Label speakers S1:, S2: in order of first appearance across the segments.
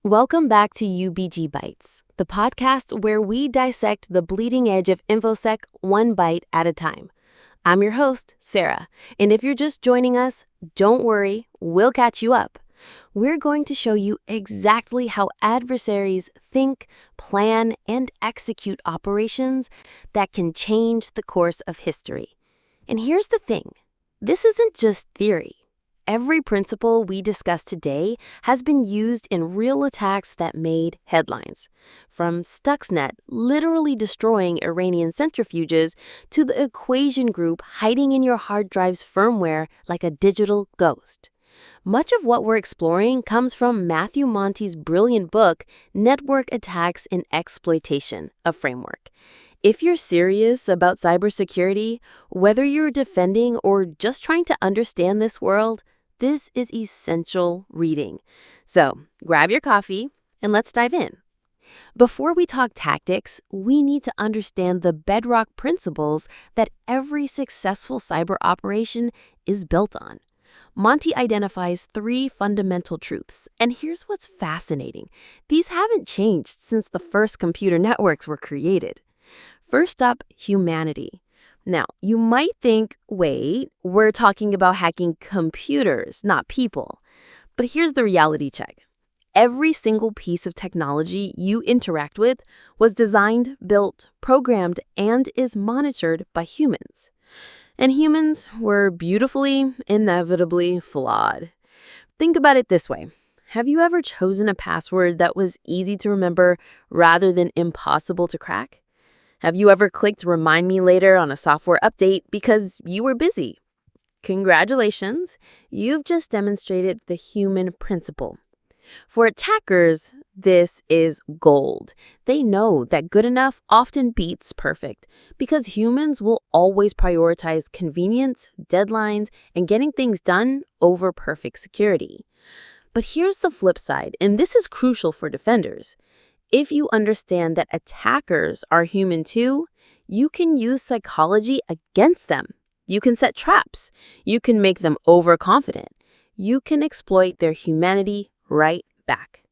S1: Welcome back to UBG Bytes, the podcast where we dissect the bleeding edge of InfoSec one byte at a time. I'm your host, Sarah, and if you're just joining us, don't worry, we'll catch you up. We're going to show you exactly how adversaries think, plan, and execute operations that can change the course of history. And here's the thing, this isn't just theory. Every principle we discuss today has been used in real attacks that made headlines. From Stuxnet literally destroying Iranian centrifuges to the equation group hiding in your hard drive's firmware like a digital ghost. Much of what we're exploring comes from Matthew Monti's brilliant book, Network Attacks and Exploitation, a Framework. If you're serious about cybersecurity, whether you're defending or just trying to understand this world, this is essential reading. So grab your coffee and let's dive in. Before we talk tactics, we need to understand the bedrock principles that every successful cyber operation is built on. Monti identifies three fundamental truths, and here's what's fascinating. These haven't changed since the first computer networks were created. First up, humanity. Now, you might think, wait, we're talking about hacking computers, not people. But here's the reality check. Every single piece of technology you interact with was designed, built, programmed, and is monitored by humans. And humans were beautifully, inevitably flawed. Think about it this way. Have you ever chosen a password that was easy to remember rather than impossible to crack? Have you ever clicked Remind Me Later on a software update because you were busy? Congratulations, you've just demonstrated the human principle. For attackers, this is gold. They know that good enough often beats perfect because humans will always prioritize convenience, deadlines, and getting things done over perfect security. But here's the flip side, and this is crucial for defenders. If you understand that attackers are human too, you can use psychology against them. You can set traps. You can make them overconfident. You can exploit their humanity right back.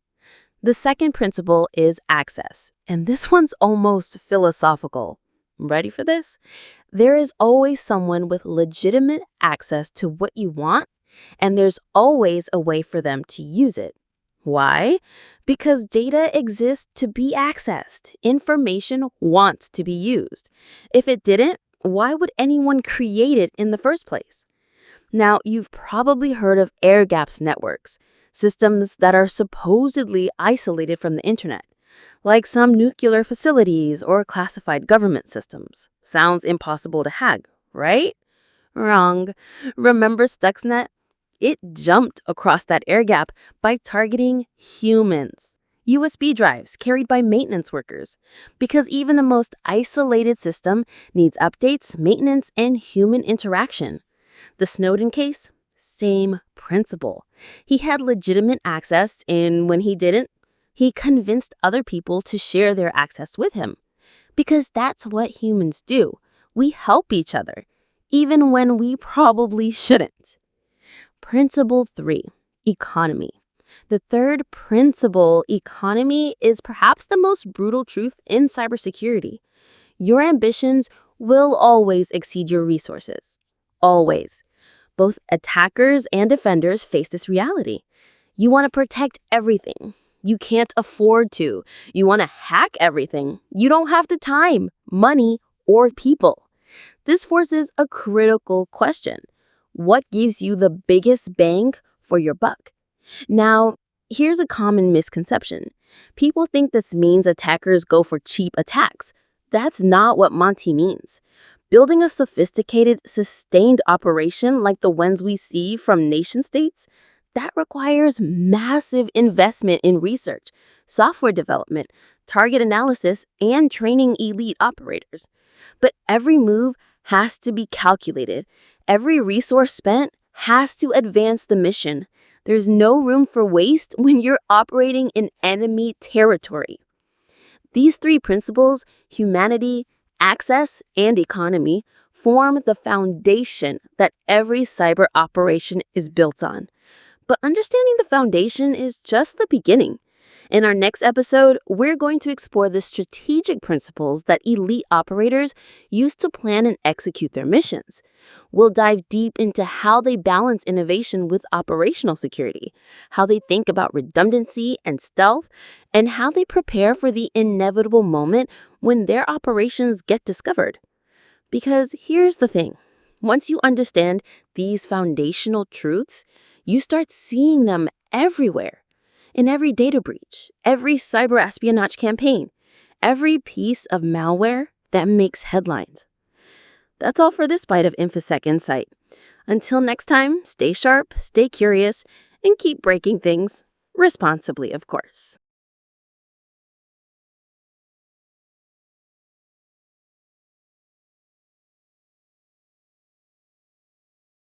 S1: The second principle is access, and this one's almost philosophical. Ready for this? There is always someone with legitimate access to what you want, and there's always a way for them to use it. Why? Because data exists to be accessed. Information wants to be used. If it didn't, why would anyone create it in the first place? Now, you've probably heard of air-gapped networks, systems that are supposedly isolated from the internet, like some nuclear facilities or classified government systems. Sounds impossible to hack, right? Wrong. Remember Stuxnet? It jumped across that air gap by targeting humans. USB drives carried by maintenance workers. Because even the most isolated system needs updates, maintenance, and human interaction. The Snowden case? Same principle. He had legitimate access, and when he didn't, he convinced other people to share their access with him. Because that's what humans do. We help each other, even when we probably shouldn't. Principle 3, economy. The third principle, economy, is perhaps the most brutal truth in cybersecurity. Your ambitions will always exceed your resources. Always. Both attackers and defenders face this reality. You want to protect everything. You can't afford to. You want to hack everything. You don't have the time, money, or people. This forces a critical question. What gives you the biggest bang for your buck? Now, here's a common misconception. People think this means attackers go for cheap attacks. That's not what Monti means. Building a sophisticated, sustained operation like the ones we see from nation-states, that requires massive investment in research, software development, target analysis, and training elite operators. But every move has to be calculated. Every resource spent has to advance the mission. There's no room for waste when you're operating in enemy territory. These three principles, humanity, access, and economy, form the foundation that every cyber operation is built on. But understanding the foundation is just the beginning. In our next episode, we're going to explore the strategic principles that elite operators use to plan and execute their missions. We'll dive deep into how they balance innovation with operational security, how they think about redundancy and stealth, and how they prepare for the inevitable moment when their operations get discovered. Because here's the thing. Once you understand these foundational truths, you start seeing them everywhere. In every data breach, every cyber espionage campaign, every piece of malware that makes headlines. That's all for this bite of InfoSec Insight. Until next time, stay sharp, stay curious, and keep breaking things responsibly, of course.